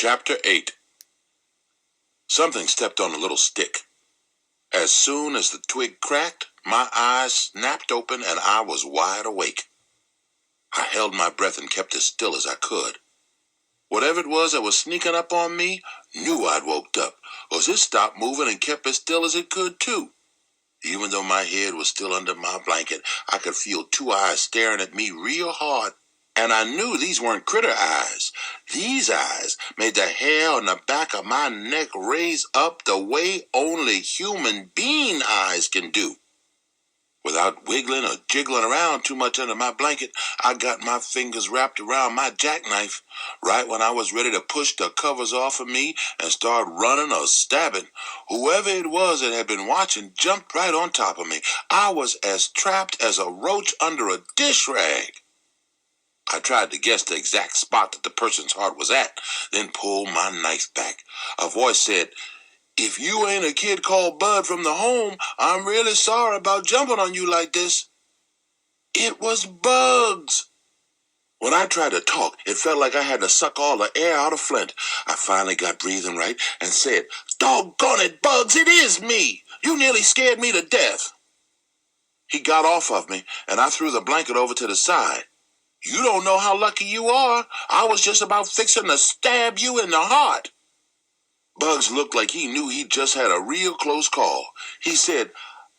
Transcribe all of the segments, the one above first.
Chapter 8. Something stepped on a little stick. As soon as the twig cracked, my eyes snapped open and I was wide awake. I held my breath and kept as still as I could. Whatever it was that was sneaking up on me knew I'd woke up, 'cause it stopped moving and kept as still as it could too. Even though my head was still under my blanket, I could feel two eyes staring at me real hard. And I knew these weren't critter eyes. These eyes made the hair on the back of my neck raise up the way only human being eyes can do. Without wiggling or jiggling around too much under my blanket, I got my fingers wrapped around my jackknife. Right when I was ready to push the covers off of me and start running or stabbing, whoever it was that had been watching jumped right on top of me. I was as trapped as a roach under a dish rag. I tried to guess the exact spot that the person's heart was at, then pulled my knife back. A voice said, "If you ain't a kid called Bud from the home, I'm really sorry about jumping on you like this." It was Bugs. When I tried to talk, it felt like I had to suck all the air out of Flint. I finally got breathing right and said, "Doggone it, Bugs, it is me. You nearly scared me to death." He got off of me, and I threw the blanket over to the side. "You don't know how lucky you are. I was just about fixing to stab you in the heart." Bugs looked like he knew he'd just had a real close call. He said,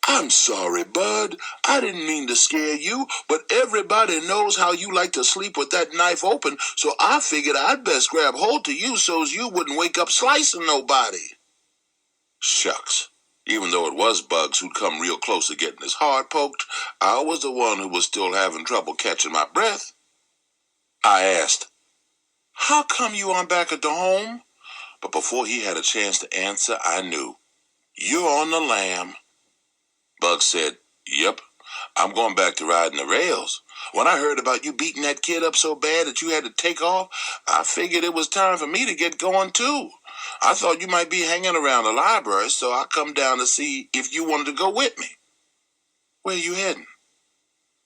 "I'm sorry, Bud. I didn't mean to scare you, but everybody knows how you like to sleep with that knife open, so I figured I'd best grab hold to you so's you wouldn't wake up slicing nobody." Shucks. Even though it was Bugs who'd come real close to getting his heart poked, I was the one who was still having trouble catching my breath. I asked, "How come you aren't back at the home?" But before he had a chance to answer, I knew. "You're on the lam." Bugs said, "Yep, I'm going back to riding the rails. When I heard about you beating that kid up so bad that you had to take off, I figured it was time for me to get going too. I thought you might be hanging around the library, so I come down to see if you wanted to go with me." "Where you heading?"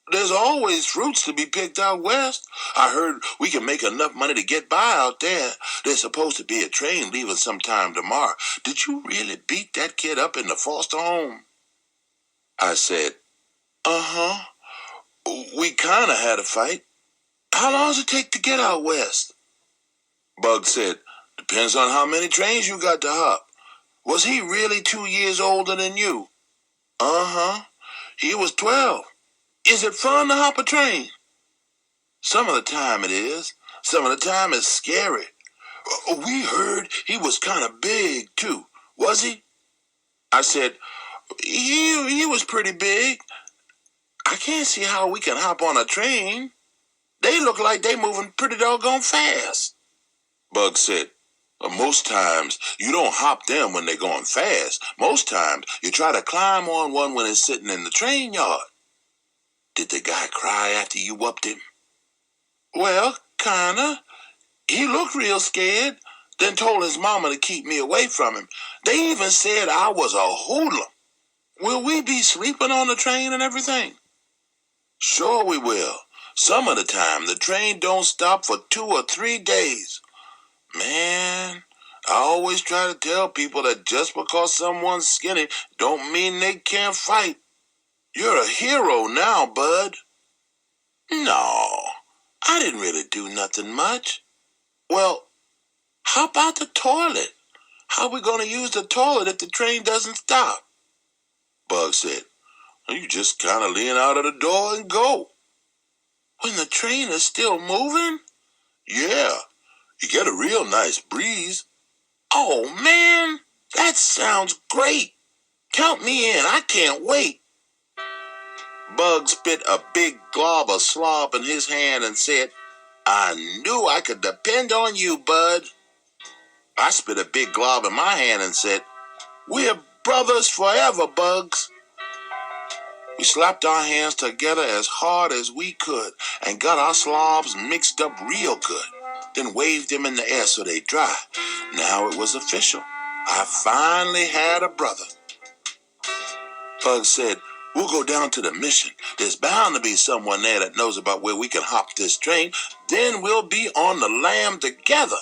"There's always fruits to be picked out west. I heard we can make enough money to get by out there. There's supposed to be a train leaving sometime tomorrow. Did you really beat that kid up in the foster home?" I said, "Uh-huh. We kind of had a fight." "How long does it take to get out west?" Bugs said, "Depends on how many trains you got to hop." "Was he really 2 years older than you?" "Uh-huh. He was 12. Is it fun to hop a train?" "Some of the time it is. Some of the time it's scary. We heard he was kind of big, too. Was he?" I said, he was pretty big. I can't see how we can hop on a train. They look like they moving pretty doggone fast." Bugs said, "Most times you don't hop them when they're going fast. Most times you try to climb on one when it's sitting in the train yard." "Did the guy cry after you whooped him?" "Well, kinda. He looked real scared, then told his mama to keep me away from him. They even said I was a hoodlum." "Will we be sleeping on the train and everything?" "Sure we will. Some of the time the train don't stop for 2 or 3 days. Man, I always try to tell people that just because someone's skinny don't mean they can't fight. You're a hero now, Bud." "No, I didn't really do nothing much." "Well, how about the toilet? How we gonna use the toilet if the train doesn't stop?" Bug said, "You just kind of lean out of the door and go." "When the train is still moving?" "Yeah, you get a real nice breeze." "Oh, man, that sounds great. Count me in. I can't wait." Bug spit a big glob of slop in his hand and said, "I knew I could depend on you, Bud." I spit a big glob in my hand and said, "We're brothers forever, Bugs." We slapped our hands together as hard as we could and got our slobs mixed up real good, then waved them in the air so they'd dry. Now it was official. I finally had a brother. Bugs said, "We'll go down to the mission. There's bound to be someone there that knows about where we can hop this train. Then we'll be on the lam together."